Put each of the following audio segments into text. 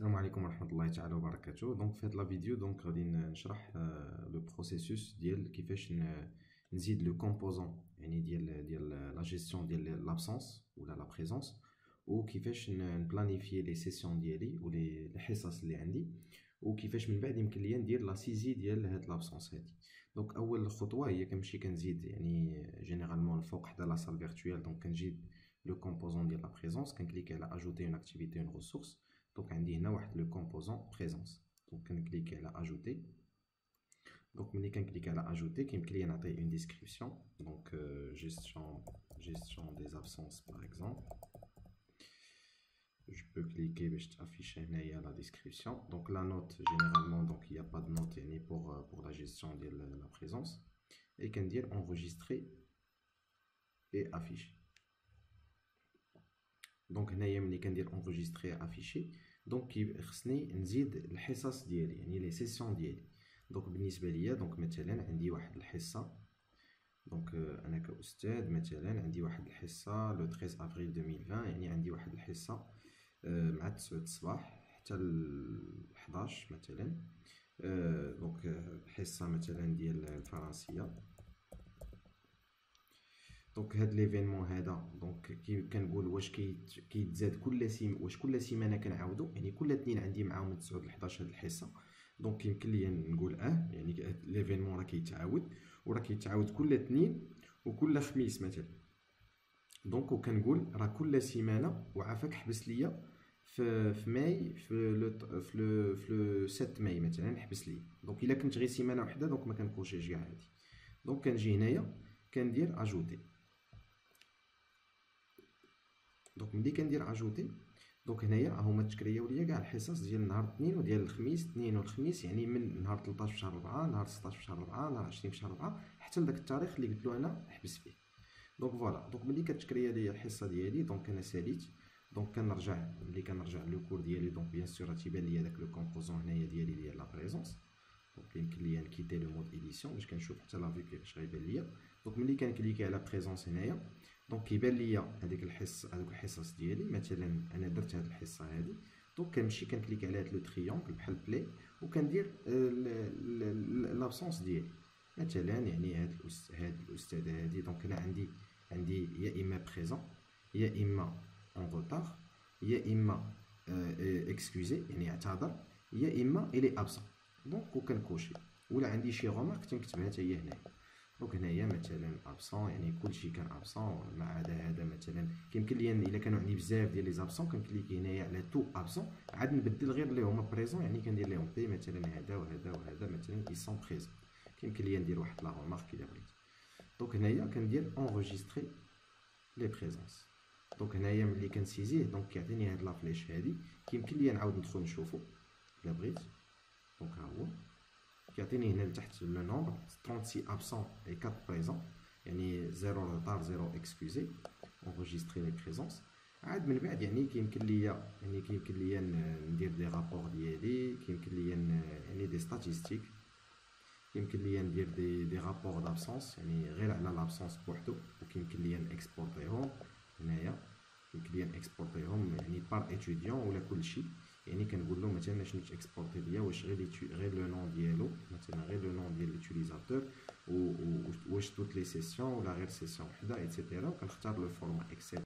السلام عليكم ورحمة الله تعالى وبركاته. دونك في هاد لا فيديو غادي نشرح لو بروسيسوس ديال كيفاش نزيد لو كومبوزون، يعني ديال لا جيستيون ديال لابسونس ولا لا بريزونس، وكيفاش نبلانيفي لي سيسيون ديالي ولي الحصص اللي عندي، وكيفاش من بعد يمكن ليا ندير لا سيزي ديال هاد لابسونس هادي. دونك اول خطوه هي كنمشي كنزيد يعني جينيرالمون الفوق حدا لا سال فيرتوال. دونك كنجيب لو كومبوزون ديال لا بريزونس، كنكليكي على اجوتي اون اكتيفيتي اون ريسورس. دونك عندي هنا واحد لو كومبوزون بريزونس، دونك كنكليكي على اجوتي. دونك ملي كنكليكي على اجوتي كيمكن لي نعطي اون ديسكريبسيون. دونك gestion des absences par exemple. Je peux cliquer باش تافيش هنايا la description. Donc la note généralement donc il n'y a pas de note يعني pour la gestion de la présence. Et كندير enregistrer et afficher. دونك هنايا ملي كندير enregistrer افيشي دونك خصني نزيد الحصص ديالي يعني لي سيسيون ديالي. دونك بالنسبه ليا دونك مثلا عندي واحد الحصه، دونك انا كاستاذ مثلا عندي واحد الحصه لو 13 افريل 2020، يعني عندي واحد الحصه مع 9 الصباح حتى ل 11 مثلا. دونك حصه مثلا ديال الفرنسيه. دونك هاد ليفينمون هذا دونك كي كنقول واش كيتزاد واش كل سيمانه كنعاودو، يعني كل اثنين عندي معاهم من 9 ل 11 هاد الحصه. دونك يمكن ليا نقول يعني ليفينمون راه كيتعاود، وراه كيتعاود كل اثنين وكل خميس مثلا. دونك وكنقول راه كل سيمانه، وعافاك حبس ليا في ماي في لو 7 ماي مثلا حبس ليا. دونك الا كنت غير سيمانه وحده دونك ما كنكوشيش كاع هادي. دونك كنجي هنايا كندير اجوتي. دونك ملي كندير اجوتي دونك هنايا هما تكرياو ليا كاع الحصص ديال نهار الاثنين وديال الخميس، الاثنين والخميس، يعني من نهار 13 في شهر 4، نهار 16 في شهر 4، نهار 20 في شهر 4، حتى لذاك التاريخ اللي قلت له انا حبس فيه. دونك فوالا. دونك ملي كتكريا ليا الحصه ديالي دونك انا ساليت. دونك ملي كنرجع لو كور ديالي دونك بيان سور تيبان ليا داك لو كومبوزون هنايا ديالي ديال لا بريزونس. دونك يمكن ليا نكيتي لو مود ايديسيون باش كنشوف حتى لا فيو كيفاش غيبان ليا. دونك ملي كنكليكي على بريزونس هنايا دونك كيبان ليا هذوك الحصص ديالي. مثلا انا درت هذه الحصه هذه، دونك كنمشي كنكليك على هذا لو تريونغل بحال بلاي، وكندير لابسونس ديالي. مثلا يعني هاد الاستاذه هذه دونك انا عندي يا اما بريزون، يا اما اون روتار، يا اما اكسكوزي يعني اعتذر، يا اما الي ابسون. دونك وكنكوشي، ولا عندي شي غومارك تنكتبها حتى هي هنايا. دونك هنايا مثلا ابسون يعني كلشي كان ابسون ما عدا هذا. مثلا كيمكن لي الا كانوا عندي بزاف ديال لي زابسون كنكليكي هنايا على تو ابسون، عاد نبدل غير اللي هما بريزون، يعني كندير لهم بي مثلا هذا وهذا وهذا مثلا كي سون بريزون. كيمكن لي ندير واحد لا غومارك الا بغيت. دونك هنايا كندير انغوجيستري لي بريزونس. دونك هنايا ملي كنسيزيه دونك كيعطيني هاد لا فليش هادي. كيمكن لي نعاود ندخل نشوفو الا بغيت. دونك ها هو كيعطيني هنا لتحت لو نومبر 36 ابسون اي 4 بريزون، يعني 0 روتار 0 اكسكوزي انغوجيستري لي بريزونس. عاد من بعد يعني كيمكن ليا ندير دي رابور ديالي، كيمكن ليا يعني دي ستاتيستيك، يمكن ليا ندير دي رابور دابسونس يعني غير على لابسونس بوحدو، وكيمكن ليا نكسبورتيهم هنايا. يمكن ليا نكسبورتيهم يعني بار ايتوديون ولا كلشي. يعني كنقول له مثلا شنو تاكسبورتي ليا، واش غير لو نون ديالو مثلا، غير لو نون ديال لوتيليزاتور، واش توت لي سيسيون ولا غير سيسيون وحده ايتترا. وكنختار لو فورما اكسل.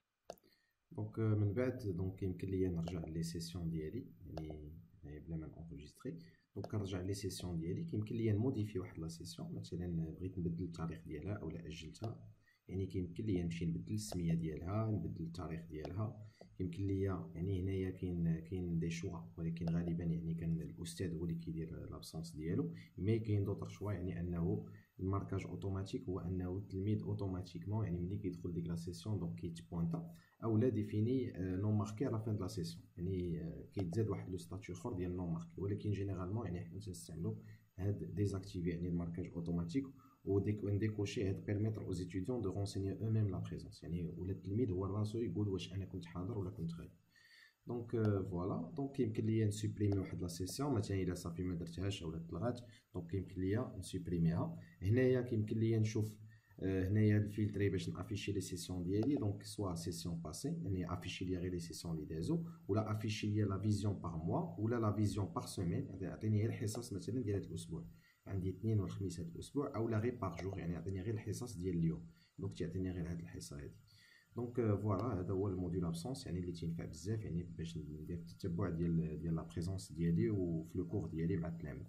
دونك من بعد دونك يمكن ليا نرجع لي سيسيون ديالي يعني بلا ما نونجستري. دونك كنرجع لي سيسيون ديالي. كيمكن ليا نموديفي واحد لا سيسيون، مثلا بغيت نبدل التاريخ ديالها اولا اجلتها، يعني كيمكن ليا نمشي نبدل السميه ديالها، نبدل التاريخ ديالها. يمكن ليا يعني هنايا كاين دي شوا، ولكن غالبا يعني كان الاستاذ هو اللي كيدير لابسونس ديالو. مي كاين دوطر شوا يعني انه الماركاج اوتوماتيك، هو انه التلميذ اوتوماتيكمون يعني ملي كيدخل ديك لا سيسيون دونك كيتبوانتا او لا ديفيني نون ماركي على فين د لا سيسيون، يعني كيتزاد واحد لو ستاتيو اخر ديال نون ماركي. ولكن جينيرالمون يعني حنا تنستعملوا هاد ديزاكتيفي يعني الماركاج اوتوماتيك، ونديكوشي هاد بيرميتر او زيتيديون دو رونسيني او ميم لا بريزونس، يعني ولا التلميذ هو راسو يقول واش انا كنت حاضر ولا كنت غايب. دونك فوالا. دونك يمكن ليا نسوبريمي واحد لا سيسيون مثلا الا صافي ما درتهاش اولا تلغات، دونك يمكن ليا نسوبريميها. هنايا كيمكن ليا نشوف هنايا الفلتري باش نافيشي لي سيسيون ديالي، دونك سوا سيسيون باسي يعني افيشي لي غير لي سيسيون لي دازو، ولا افيشي لي لا فيزيون باغ موا ولا لا فيزيون باغ سيمين، يعطيني غير الحصص مثلا ديال هذا الاسبوع، عندي اثنين والخميس هذا الاسبوع، اولا غير باغ جور يعني يعطيني غير الحصص ديال اليوم، دونك تعطيني غير هذه الحصه هذه. دونك فوالا هذا هو الموديول ابسونس يعني اللي تينفع بزاف يعني باش ندير التتبع ديال لا بريزونس ديالي وفي لو كور ديالي مع التلاميذ.